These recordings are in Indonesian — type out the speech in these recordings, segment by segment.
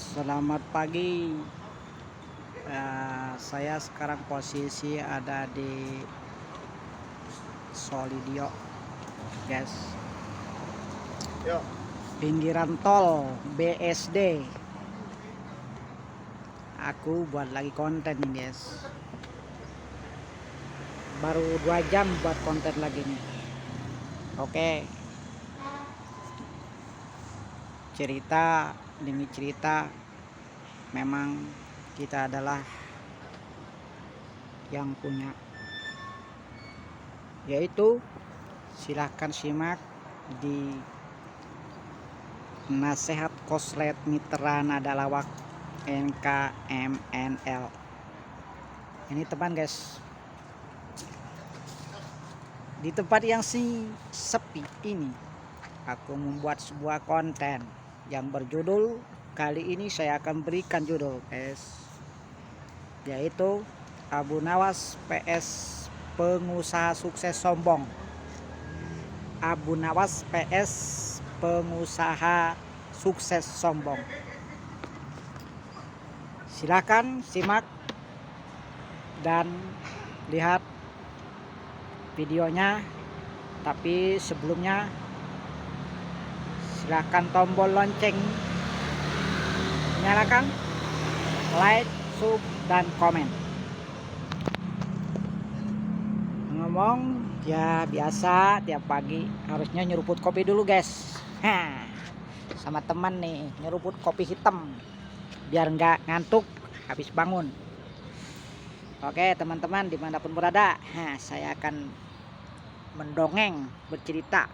Selamat pagi. Saya sekarang posisi ada di Solidio, guys. Yo. Pinggiran tol BSD. Aku buat lagi konten nih, guys. Baru 2 jam buat konten lagi nih. Oke. Cerita demi cerita, memang kita adalah yang punya, yaitu silahkan simak di Nasihat Koslet Mitra Nada Lawak NKMNL. Ini teman, guys, di tempat yang sepi ini aku membuat sebuah konten yang berjudul, kali ini saya akan berikan judul, guys, yaitu Abu Nawas PS pengusaha sukses sombong. Abu Nawas PS pengusaha sukses sombong. Silakan simak dan lihat videonya. Tapi sebelumnya silakan tombol lonceng nyalakan, like, sub, dan komen. Ngomong ya biasa, tiap pagi harusnya nyeruput kopi dulu, guys. Sama teman nih, nyeruput kopi hitam biar nggak ngantuk habis bangun. Oke teman-teman, dimanapun berada, saya akan mendongeng, bercerita.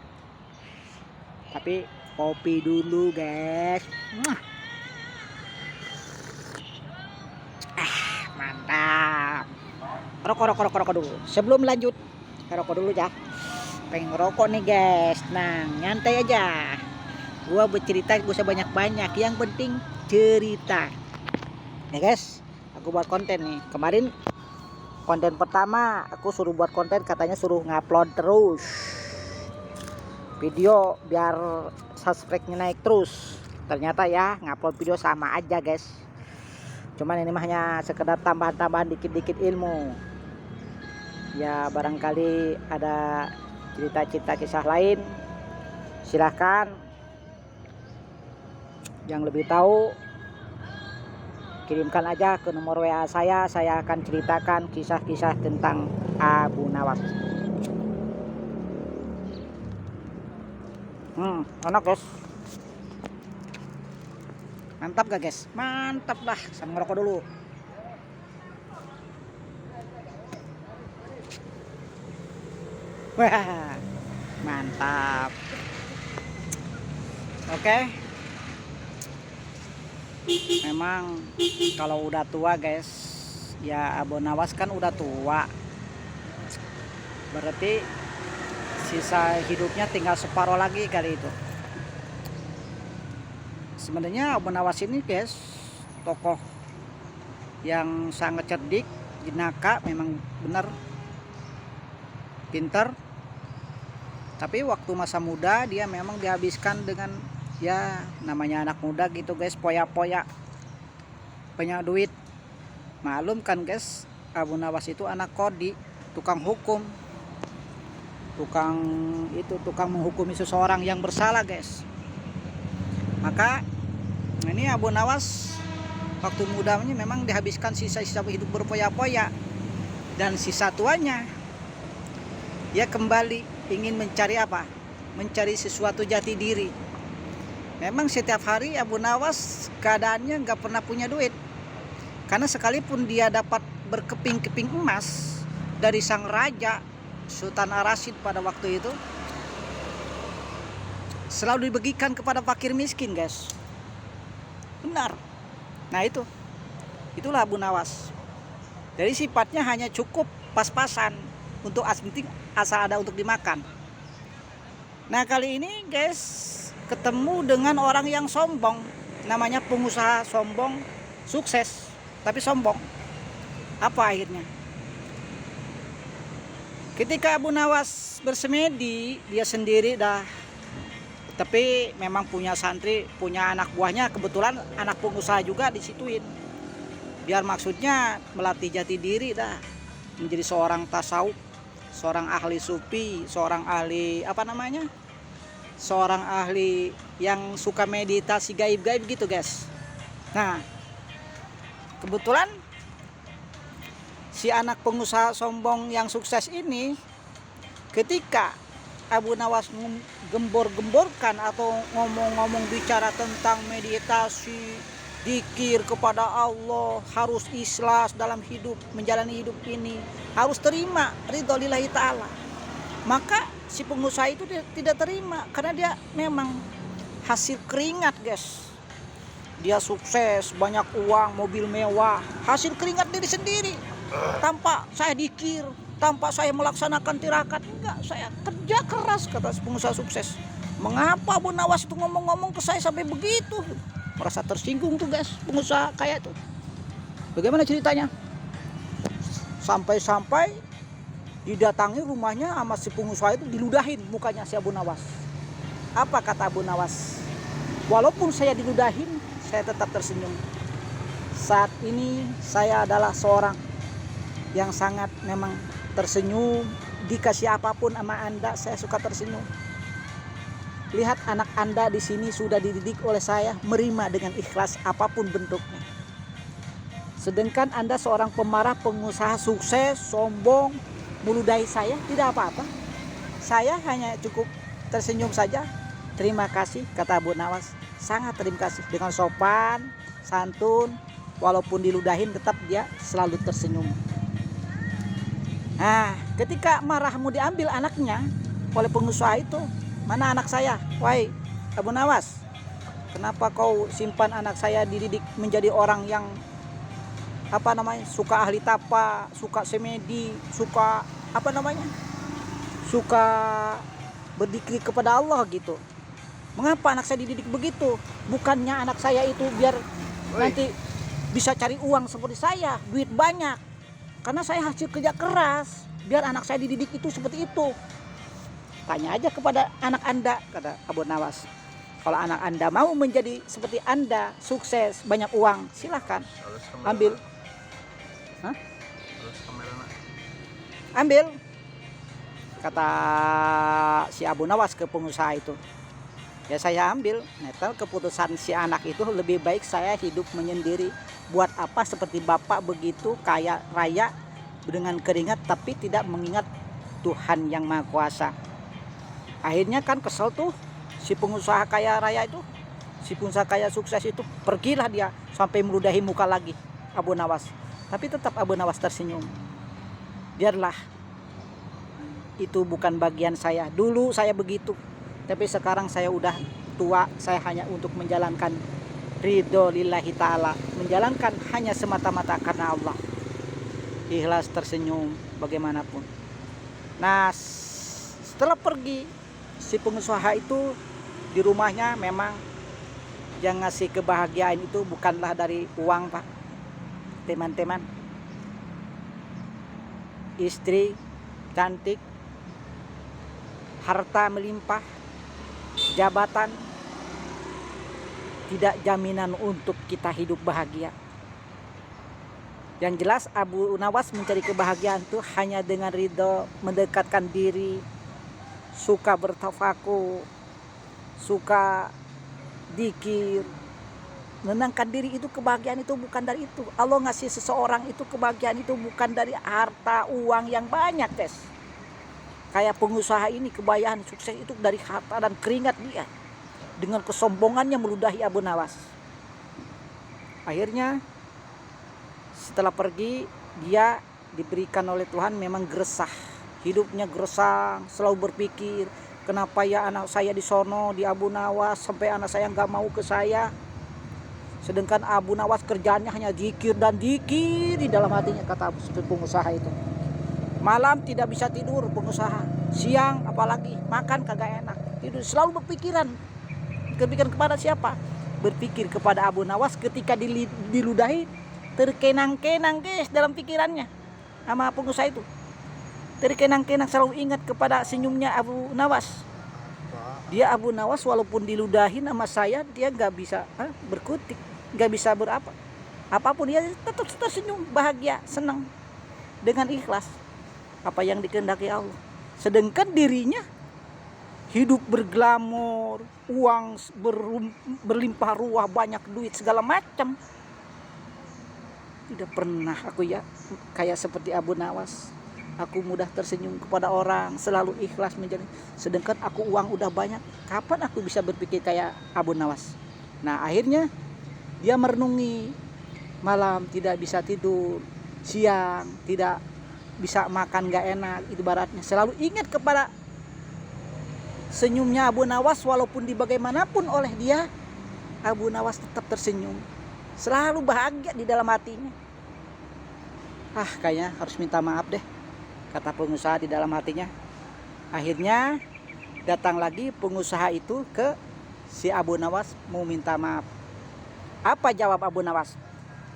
Tapi kopi dulu, guys. Mantap. Rokok dulu. Sebelum lanjut, rokok dulu ya. Pengen ngerokok nih, guys. Nah, nyantai aja. Gua bercerita gak usah banyak-banyak, yang penting cerita. Ya, guys. Aku buat konten nih. Kemarin konten pertama aku suruh buat konten, katanya suruh ngupload terus video biar subscribe-nya naik terus. Ternyata ya ngupload video sama aja, guys. Cuman ini mah hanya sekedar tambahan-tambahan dikit-dikit ilmu. Ya barangkali ada cerita-cerita kisah lain, silahkan. Yang lebih tahu kirimkan aja ke nomor WA saya akan ceritakan kisah-kisah tentang Abu Nawas. Enak, guys. Mantap gak, guys? Mantap lah. Saya ngerokok dulu. Wah, mantap. Oke. Memang kalau udah tua, guys, ya Abu Nawas kan udah tua. Berarti sisa hidupnya tinggal separuh lagi kali itu. Sebenarnya Abu Nawas ini, guys, tokoh yang sangat cerdik, jenaka, memang benar pintar. Tapi waktu masa muda dia memang dihabiskan dengan, ya namanya anak muda gitu, guys, poya-poya, banyak duit. Maklum kan, guys, Abu Nawas itu anak kodi, tukang hukum, tukang menghukumi seseorang yang bersalah, guys. Maka ini Abu Nawas waktu mudanya memang dihabiskan sisa-sisa hidup berpoya-poya, dan sisa tuanya dia kembali ingin mencari apa? Mencari sesuatu jati diri. Memang setiap hari Abu Nawas keadaannya nggak pernah punya duit, karena sekalipun dia dapat berkeping-keping emas dari sang raja Sultan Ar-Rasyid pada waktu itu, selalu dibagikan kepada fakir miskin, guys. Benar. Nah itulah Abu Nawas. Jadi sifatnya hanya cukup pas-pasan untuk asal ada untuk dimakan. Nah kali ini, guys, ketemu dengan orang yang sombong, namanya pengusaha sombong, sukses tapi sombong. Apa akhirnya? Ketika Abu Nawas bersemedi, dia sendiri dah Tapi memang punya santri, punya anak buahnya, kebetulan anak pengusaha juga disituin. Biar maksudnya melatih jati diri dah, menjadi seorang tasawuf, seorang ahli sufi, seorang ahli seorang ahli yang suka meditasi gaib-gaib gitu guys. Nah, kebetulan si anak pengusaha sombong yang sukses ini, ketika Abu Nawas gembor-gemborkan atau ngomong-ngomong bicara tentang meditasi, zikir kepada Allah, harus ikhlas dalam hidup, menjalani hidup ini, harus terima ridho lillahi ta'ala. Maka si pengusaha itu tidak terima, karena dia memang hasil keringat guys. Dia sukses, banyak uang, mobil mewah, hasil keringat diri sendiri. Tanpa saya dikir, tanpa saya melaksanakan tirakat, enggak, saya kerja keras, kata pengusaha sukses. Mengapa Abu Nawas itu ngomong-ngomong ke saya sampai begitu? Merasa tersinggung tuh guys, pengusaha kayak itu. Bagaimana ceritanya? Sampai-sampai didatangi rumahnya sama si pengusaha itu, diludahin mukanya si Abu Nawas. Apa kata Abu Nawas? Walaupun saya diludahin, saya tetap tersenyum. Saat ini saya adalah seorang yang sangat memang tersenyum. Dikasih apapun sama Anda, saya suka tersenyum. Lihat anak Anda di sini sudah dididik oleh saya menerima dengan ikhlas apapun bentuknya. Sedangkan Anda seorang pemarah, pengusaha sukses, sombong, meludahi saya, tidak apa-apa. Saya hanya cukup tersenyum saja. Terima kasih, kata Abu Nawas. Sangat terima kasih, dengan sopan, santun, walaupun diludahin tetap dia selalu tersenyum. Nah, ketika marah mau diambil anaknya oleh pengusaha itu, mana anak saya? Wahai Abu Nawas, kenapa kau simpan anak saya dididik menjadi orang yang suka ahli tapa, suka semedi, suka suka berzikir kepada Allah gitu. Mengapa anak saya dididik begitu? Bukannya anak saya itu biar nanti bisa cari uang seperti saya, duit banyak. Karena saya hasil kerja keras, biar anak saya dididik itu seperti itu. Tanya aja kepada anak Anda, kata Abu Nawas. Kalau anak Anda mau menjadi seperti Anda, sukses, banyak uang, silahkan ambil. Hah? Ambil, kata si Abu Nawas ke pengusaha itu. Ya saya ambil. Netel keputusan si anak itu, lebih baik saya hidup menyendiri. Buat apa seperti bapak begitu kaya raya dengan keringat tapi tidak mengingat Tuhan yang Maha Kuasa. Akhirnya kan kesel tuh si pengusaha kaya raya itu, si pengusaha kaya sukses itu, pergilah dia sampai meludahi muka lagi Abu Nawas. Tapi tetap Abu Nawas tersenyum. Biarlah, itu bukan bagian saya. Dulu saya begitu, tapi sekarang saya udah tua, saya hanya untuk menjalankan ridho lillahi ta'ala, menjalankan hanya semata-mata karena Allah. Ikhlas tersenyum bagaimanapun. Nah, setelah pergi si pengusaha itu, di rumahnya memang yang ngasih kebahagiaan itu bukanlah dari uang, Pak. Teman-teman, istri cantik, harta melimpah, jabatan, tidak jaminan untuk kita hidup bahagia. Yang jelas Abu Nawas mencari kebahagiaan itu hanya dengan ridho, mendekatkan diri, suka bertafakur, suka dzikir, menenangkan diri. Itu kebahagiaan itu bukan dari itu. Allah ngasih seseorang itu kebahagiaan itu bukan dari harta uang yang banyak, guys. Kayak pengusaha ini, kebahagiaan sukses itu dari harta dan keringat dia. Dengan kesombongannya meludahi Abu Nawas. Akhirnya setelah pergi, dia diberikan oleh Tuhan memang geresah. Hidupnya gersang, selalu berpikir, kenapa ya anak saya di sono, di Abu Nawas, sampai anak saya gak mau ke saya. Sedangkan Abu Nawas kerjaannya hanya zikir dan zikir di dalam hatinya, kata pengusaha itu. Malam tidak bisa tidur pengusaha, siang apalagi makan kagak enak, tidur selalu berpikiran kepada siapa? Berpikir kepada Abu Nawas. Ketika diludahi, terkenang-kenang guys dalam pikirannya sama pengusaha itu. Terkenang-kenang, selalu ingat kepada senyumnya Abu Nawas. Dia Abu Nawas walaupun diludahin sama saya, dia nggak bisa berkutik, nggak bisa berapa. Apapun dia tetap tersenyum, bahagia, senang dengan ikhlas apa yang dikehendaki Allah. Sedangkan dirinya hidup berglamor, uang berlimpah ruah, banyak duit segala macam. Tidak pernah aku ya kayak seperti Abu Nawas. Aku mudah tersenyum kepada orang, selalu ikhlas menjadi. Sedangkan aku uang udah banyak, kapan aku bisa berpikir kayak Abu Nawas? Nah akhirnya dia merenungi, malam tidak bisa tidur, siang tidak bisa makan gak enak, itu baratnya selalu ingat kepada senyumnya Abu Nawas. Walaupun di bagaimanapun oleh dia, Abu Nawas tetap tersenyum, selalu bahagia di dalam hatinya. Kayaknya harus minta maaf deh, kata pengusaha di dalam hatinya. Akhirnya datang lagi pengusaha itu ke si Abu Nawas mau minta maaf. Apa jawab Abu Nawas?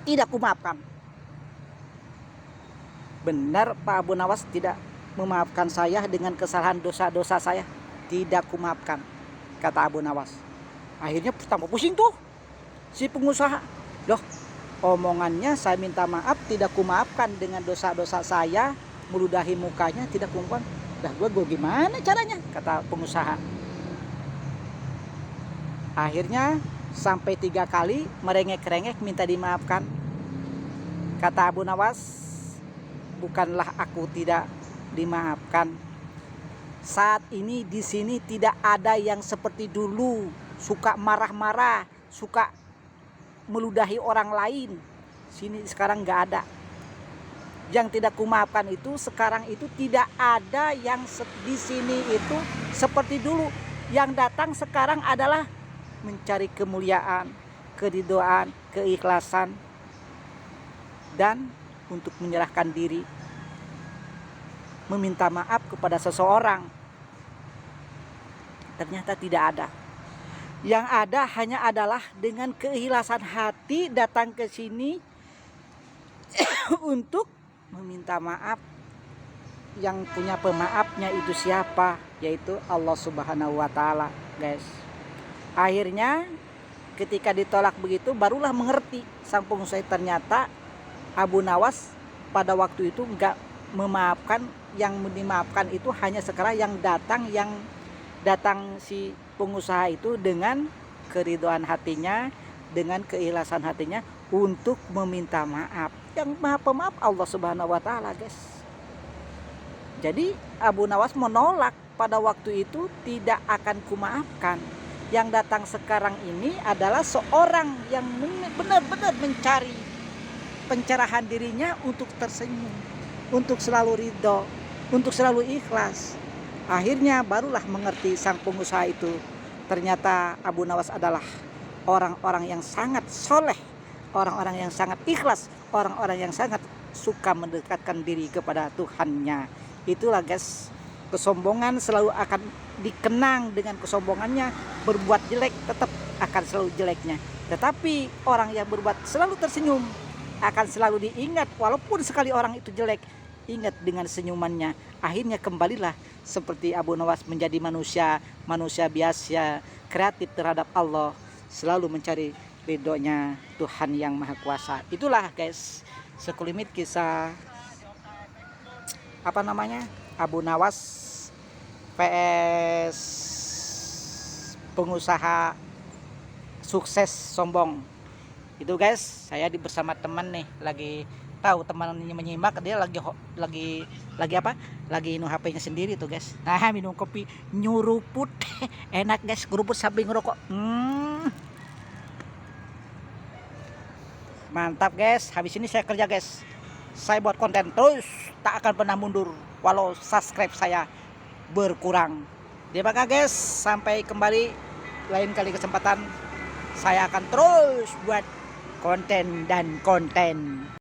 Tidak kumaafkan. Benar Pak Abu Nawas tidak memaafkan saya dengan kesalahan dosa-dosa saya. Tidak kumaafkan, kata Abu Nawas. Akhirnya tambah pusing tuh si pengusaha. Loh, omongannya saya minta maaf tidak kumaafkan dengan dosa-dosa saya, meludahi mukanya tidak kumaafkan. Dah gue gimana caranya, kata pengusaha. Akhirnya sampai 3 kali merengek-rengek minta dimaafkan. Kata Abu Nawas, bukanlah aku tidak dimaafkan. Saat ini di sini tidak ada yang seperti dulu, suka marah-marah, suka meludahi orang lain. Sini sekarang nggak ada. Yang tidak kumaafkan itu sekarang itu tidak ada yang di sini itu seperti dulu. Yang datang sekarang adalah mencari kemuliaan, keridhaan, keikhlasan, dan untuk menyerahkan diri, meminta maaf kepada seseorang. Ternyata tidak ada. Yang ada hanya adalah dengan keikhlasan hati datang ke sini untuk meminta maaf. Yang punya pemaafnya itu siapa? Yaitu Allah Subhanahu wa Ta'ala, guys. Akhirnya ketika ditolak begitu barulah mengerti sang pengusaha, ternyata Abu Nawas pada waktu itu enggak memaafkan. Yang dimaafkan itu hanya sekarang yang datang si pengusaha itu dengan keridhaan hatinya, dengan keikhlasan hatinya untuk meminta maaf. Yang maha pemaaf Allah Subhanahu wa Ta'ala, guys. Jadi Abu Nawas menolak pada waktu itu, tidak akan kumaafkan. Yang datang sekarang ini adalah seorang yang benar-benar mencari pencerahan dirinya untuk tersenyum, untuk selalu ridho, untuk selalu ikhlas. Akhirnya barulah mengerti sang pengusaha itu, ternyata Abu Nawas adalah orang-orang yang sangat soleh, orang-orang yang sangat ikhlas, orang-orang yang sangat suka mendekatkan diri kepada Tuhannya. Itulah guys, kesombongan selalu akan dikenang dengan kesombongannya. Berbuat jelek tetap akan selalu jeleknya. Tetapi orang yang berbuat selalu tersenyum akan selalu diingat, walaupun sekali orang itu jelek, ingat dengan senyumannya. Akhirnya kembalilah seperti Abu Nawas menjadi manusia biasa, kreatif terhadap Allah, selalu mencari ridhonya Tuhan yang Maha Kuasa. Itulah guys, sekelumit kisah Abu Nawas PS pengusaha sukses sombong. Itu guys, saya bersama teman nih, lagi tahu temannya menyimak, dia lagi apa? Lagi inu HP-nya sendiri tuh guys. Nah, minum kopi nyuruput. Enak guys, ngeruput sambil ngerokok. Mantap guys, habis ini saya kerja guys. Saya buat konten terus, tak akan pernah mundur walau subscribe saya berkurang. Terima kasih guys, sampai kembali lain kali kesempatan. Saya akan terus buat konten dan konten.